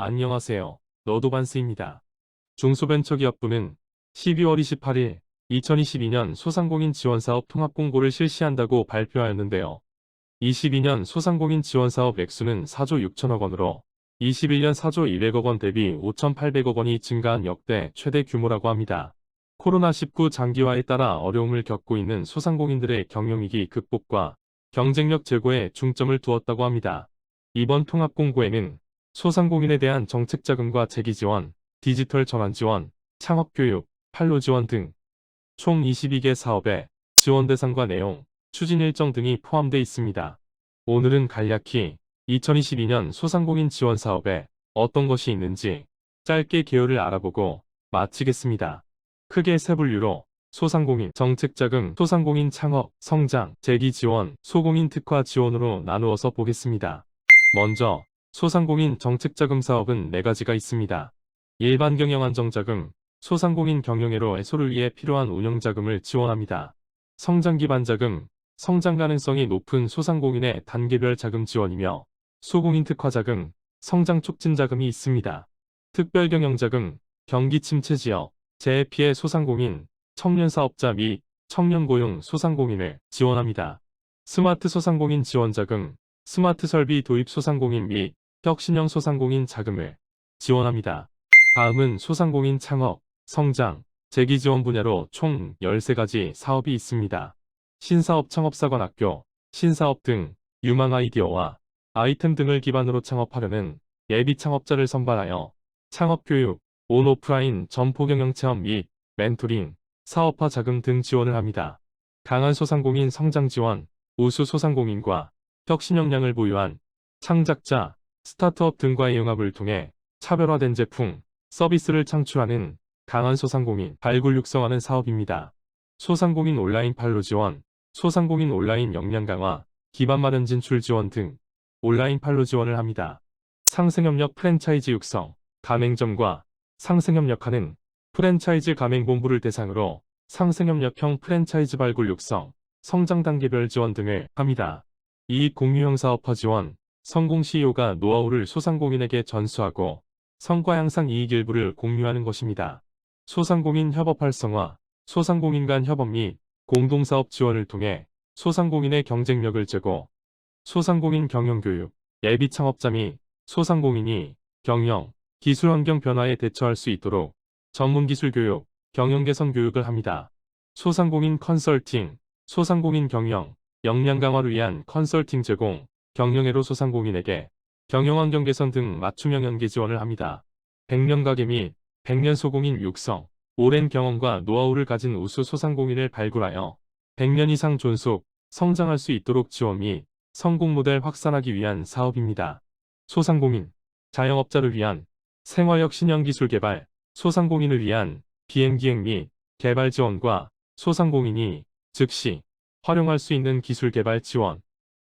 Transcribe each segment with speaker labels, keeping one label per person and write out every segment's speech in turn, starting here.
Speaker 1: 안녕하세요. 너도반스입니다. 중소벤처기업부는 12월 28일 2022년 소상공인 지원사업 통합공고를 실시한다고 발표하였는데요. 22년 소상공인 지원사업 액수는 4조 6천억 원으로 21년 4조 200억 원 대비 5,800억 원이 증가한 역대 최대 규모라고 합니다. 코로나19 장기화에 따라 어려움을 겪고 있는 소상공인들의 경영위기 극복과 경쟁력 제고에 중점을 두었다고 합니다. 이번 통합공고에는 소상공인에 대한 정책자금과 재기지원, 디지털 전환 지원, 창업교육, 판로 지원 등 총 22개 사업의 지원 대상과 내용, 추진 일정 등이 포함되어 있습니다. 오늘은 간략히 2022년 소상공인 지원 사업에 어떤 것이 있는지 짧게 개요를 알아보고 마치겠습니다. 크게 세 분류로 소상공인 정책자금, 소상공인 창업, 성장, 재기 지원, 소공인 특화 지원으로 나누어서 보겠습니다. 먼저 소상공인 정책자금 사업은 4가지가 있습니다. 일반 경영 안정자금, 소상공인 경영애로 해소를 위해 필요한 운영자금을 지원합니다. 성장기반자금, 성장 가능성이 높은 소상공인의 단계별 자금 지원이며 소공인 특화자금, 성장 촉진자금이 있습니다. 특별경영자금, 경기 침체 지역, 재해 피해 소상공인, 청년사업자 및 청년고용 소상공인을 지원합니다. 스마트 소상공인 지원자금, 스마트 설비 도입 소상공인 및 혁신형 소상공인 자금을 지원합니다. 다음은 소상공인 창업, 성장, 재기 지원 분야로 총 13가지 사업이 있습니다. 신사업 창업사관학교, 신사업 등 유망 아이디어와 아이템 등을 기반으로 창업하려는 예비 창업자를 선발하여 창업교육, 온오프라인 점포경영체험 및 멘토링, 사업화 자금 등 지원을 합니다. 강한 소상공인 성장 지원, 우수 소상공인과 혁신 역량을 보유한 창작자, 스타트업 등과의 융합을 통해 차별화된 제품, 서비스를 창출하는 강한 소상공인 발굴 육성하는 사업입니다. 소상공인 온라인 판로 지원, 소상공인 온라인 역량 강화, 기반 마련 진출 지원 등 온라인 판로 지원을 합니다. 상생협력 프랜차이즈 육성, 가맹점과 상생협력하는 프랜차이즈 가맹본부를 대상으로 상생협력형 프랜차이즈 발굴 육성, 성장 단계별 지원 등을 합니다. 이익 공유형 사업화 지원, 성공 CEO가 노하우를 소상공인에게 전수하고 성과 향상 이익 일부를 공유하는 것입니다. 소상공인 협업 활성화, 소상공인 간 협업 및 공동사업 지원을 통해 소상공인의 경쟁력을 제고, 소상공인 경영교육, 예비 창업자 및 소상공인이 경영, 기술 환경 변화에 대처할 수 있도록 전문기술 교육, 경영 개선 교육을 합니다. 소상공인 컨설팅, 소상공인 경영, 역량 강화를 위한 컨설팅 제공, 경영애로 소상공인에게 경영환경 개선 등 맞춤형 연계 지원을 합니다. 100년 가게 및 100년 소공인 육성, 오랜 경험과 노하우를 가진 우수 소상공인을 발굴하여 100년 이상 존속, 성장할 수 있도록 지원 및 성공 모델 확산하기 위한 사업입니다. 소상공인, 자영업자를 위한 생활역 신형 기술 개발, 소상공인을 위한 비행기행 및 개발 지원과 소상공인이 즉시 활용할 수 있는 기술 개발 지원,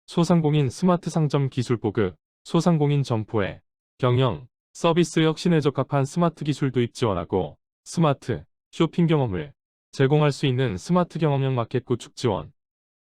Speaker 1: 소상공인 스마트 상점 기술 보급, 소상공인 점포에 경영, 서비스 혁신에 적합한 스마트 기술 도입 지원하고 스마트 쇼핑 경험을 제공할 수 있는 스마트 경험형 마켓 구축 지원,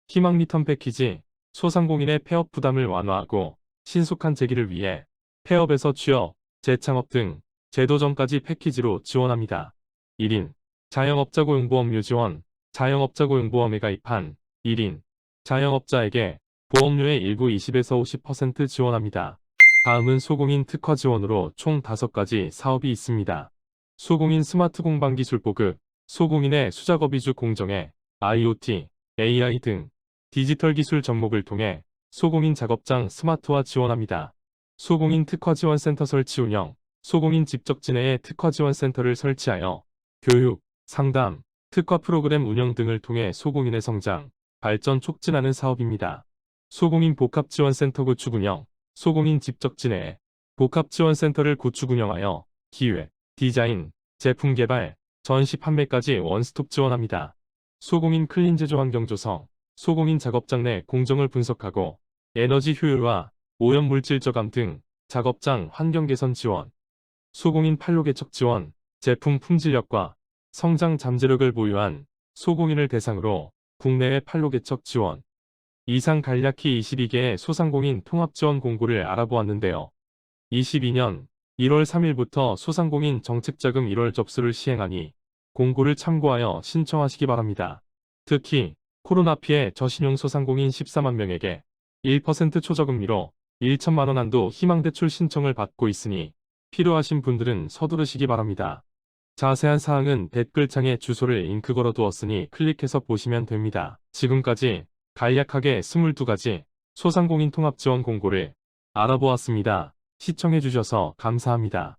Speaker 1: 희망 리턴 패키지, 소상공인의 폐업 부담을 완화하고 신속한 재기를 위해 폐업에서 취업, 재창업 등 제도전까지 패키지로 지원합니다. 1인 자영업자 고용보험료 지원, 자영업자 고용보험에 가입한 1인 자영업자에게 보험료의 일부 20에서 50% 지원합니다. 다음은 소공인 특화 지원으로 총 5가지 사업이 있습니다. 소공인 스마트 공방 기술 보급, 소공인의 수작업 위주 공정에 IoT, AI 등 디지털 기술 접목을 통해 소공인 작업장 스마트화 지원합니다. 소공인 특화 지원센터 설치 운영, 소공인 직접진해의 특화 지원센터를 설치하여 교육, 상담, 특화 프로그램 운영 등을 통해 소공인의 성장, 발전 촉진하는 사업입니다. 소공인 복합지원센터 구축 운영, 소공인 직접진해 복합지원센터를 구축 운영하여 기획, 디자인, 제품 개발, 전시 판매까지 원스톱 지원합니다. 소공인 클린 제조 환경 조성, 소공인 작업장 내 공정을 분석하고 에너지 효율화, 오염물질 저감 등 작업장 환경 개선 지원, 소공인 판로 개척 지원, 제품 품질력과 성장 잠재력을 보유한 소공인을 대상으로 국내외 판로 개척 지원. 이상 간략히 22개의 소상공인 통합지원 공고를 알아보았는데요. 22년 1월 3일부터 소상공인 정책자금 1월 접수를 시행하니 공고를 참고하여 신청하시기 바랍니다. 특히 코로나 피해 저신용 소상공인 14만 명에게 1% 초저금리로 1천만 원 한도 희망대출 신청을 받고 있으니 필요하신 분들은 서두르시기 바랍니다. 자세한 사항은 댓글창에 주소를 잉크 걸어 두었으니 클릭해서 보시면 됩니다. 지금까지 간략하게 22가지 소상공인 통합지원 공고를 알아보았습니다. 시청해주셔서 감사합니다.